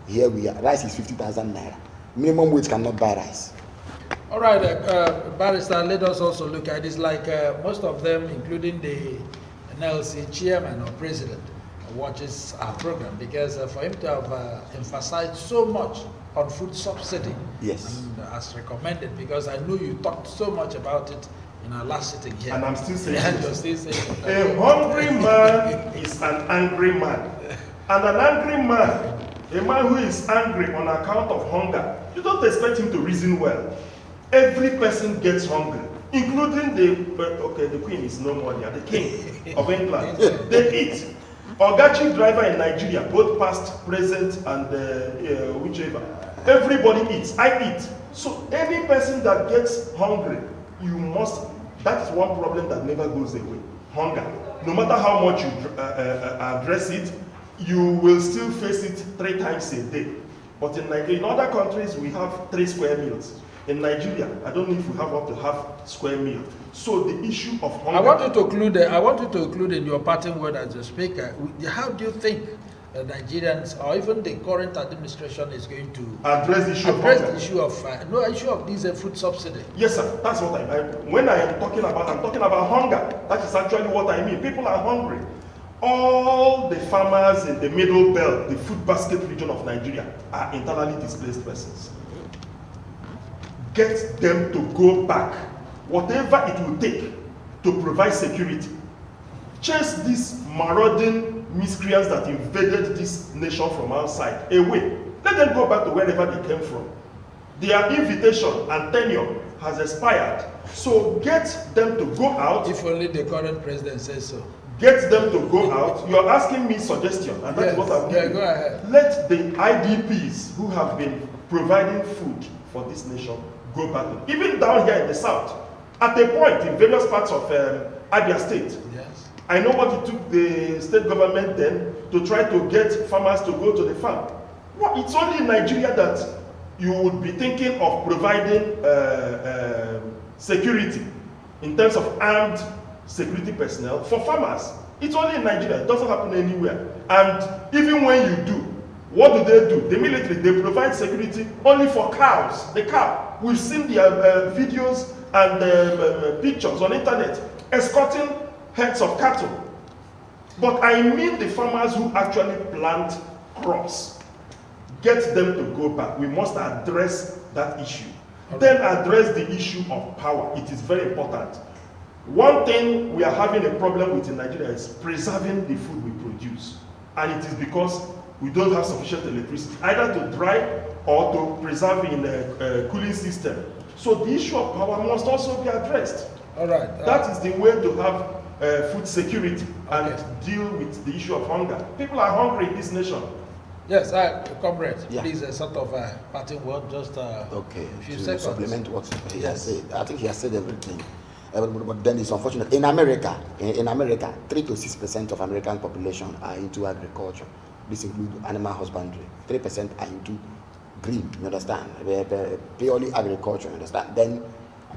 here we are. Rice is 50,000 naira. Minimum wage cannot buy rice. All right, Barrister, let us also look at this. Like most of them, including the NLC chairman or president, watches our program, because for him to have emphasized so much on food subsidy. Yes. And as recommended, because I know you talked so much about it in our last sitting here. And I'm still saying Yeah, it. you're still saying it. A hungry man is an angry man. And an angry man, a man who is angry on account of hunger, you don't expect him to reason well. Every person gets hungry, including the queen is no more here, the king of England. They eat. Ogachi driver in Nigeria, both past, present, and whichever. Everybody eats. I eat. So any person that gets hungry, you must. That is one problem that never goes away. Hunger. No matter how much you address it, you will still face it 3 times a day. But in Nigeria, in other countries, we have 3 square meals. In Nigeria, I don't know if we have up to half square meal. So the issue of hunger. I want you to include in your parting word as a speaker. How do you think Nigerians or even the current administration is going to address the issue of hunger? hunger? Issue of this food subsidy. Yes, sir. That's what when I am talking about, I'm talking about hunger. That is actually what I mean. People are hungry. All the farmers in the middle belt, the food basket region of Nigeria, are internally displaced persons. Get them to go back, whatever it will take to provide security. Chase these marauding miscreants that invaded this nation from outside away. Let them go back to wherever they came from. Their invitation and tenure has expired. So get them to go out. If only the current president says so. Get them to go out. You're asking me suggestion, and that's what I'm doing. Go ahead. Let the IDPs who have been providing food for this nation go back. Even down here in the south, at a point in various parts of Abia State, Yes. I know what it took the state government then to try to get farmers to go to the farm. Well, it's only in Nigeria that you would be thinking of providing security in terms of armed security personnel for farmers. It's only in Nigeria. It doesn't happen anywhere. And even when you do, what do? The military, they provide security only for cows. The cow. We've seen their videos and pictures on internet escorting herds of cattle. But I mean the farmers who actually plant crops. Get them to go back. We must address that issue. Then address the issue of power. It is very important. One thing we are having a problem with in Nigeria is preserving the food we produce. And it is because we don't have sufficient electricity, either to dry or to preserve in a cooling system. So the issue of power must also be addressed. All right. That is the way to have food security and deal with the issue of hunger. People are hungry in this nation. Yes, comrade, Yeah. please, a sort of parting word, just Okay, a few to seconds. supplement what he Yes. has said. I think he has said everything. But then it's unfortunate. In America, 3 to 6% of American population are into agriculture. This includes animal husbandry. 3% are into green, you understand? Purely agriculture, you understand? Then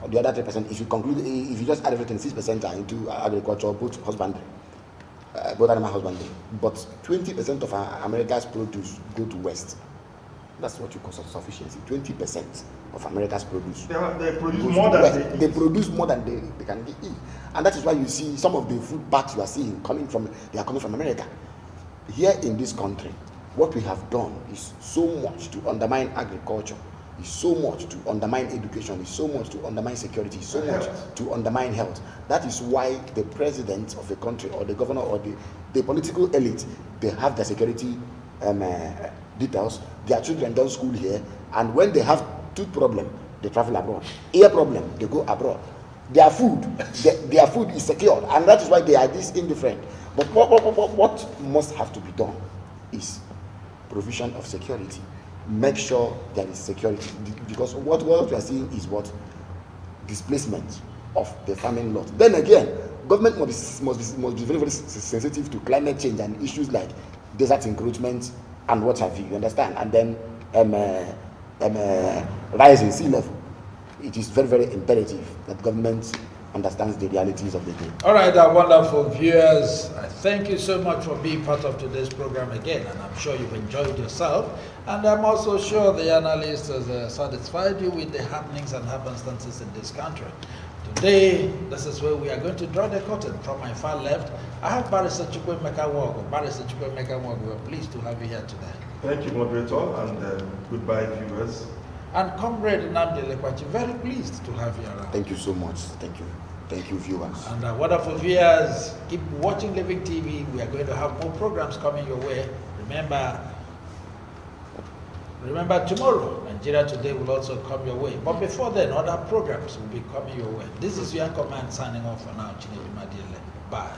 the other 3%, if you just add everything, 6% are into agriculture, both husbandry, both animal husbandry. But 20% of America's produce go to West. That's what you call sufficiency. 20% of America's produce. They produce more than they produce more than they can eat. And that is why you see some of the food bags you are seeing they are coming from America. Here in this country, what we have done is so much to undermine agriculture, is so much to undermine education, is so much to undermine security, is so much to undermine health. That is why the president of the country or the governor or the political elite, they have their security details. Their children don't school here, and when they have tooth problem, they travel abroad. Ear problem, they go abroad. Their food is secured, and that is why they are this indifferent. But what must have to be done is provision of security. Make sure there is security, because what we are seeing is what displacement of the farming lot. Then again, government must be very, very sensitive to climate change and issues like desert encroachment and what have you understand? And then rise in sea level. It is very, very imperative that government understands the realities of the day. All right, our wonderful viewers, thank you so much for being part of today's program again, and I'm sure you've enjoyed yourself. And I'm also sure the analyst has satisfied you with the happenings and happenstances in this country. Today, this is where we are going to draw the curtain. From my far left, I have Barrister Chukwuemeka Nwogu. Barrister Chukwuemeka Nwogu, we're pleased to have you here today. Thank you, moderator, and goodbye, viewers. And Comrade Nnamdi Elekwachi, very pleased to have you around. Thank you so much. Thank you. Thank you, viewers. And wonderful viewers, keep watching Living TV. We are going to have more programs coming your way. Remember tomorrow, Nigeria Today will also come your way. But before then, other programs will be coming your way. This is your command signing off for now, Chinedu Madiele. Bye.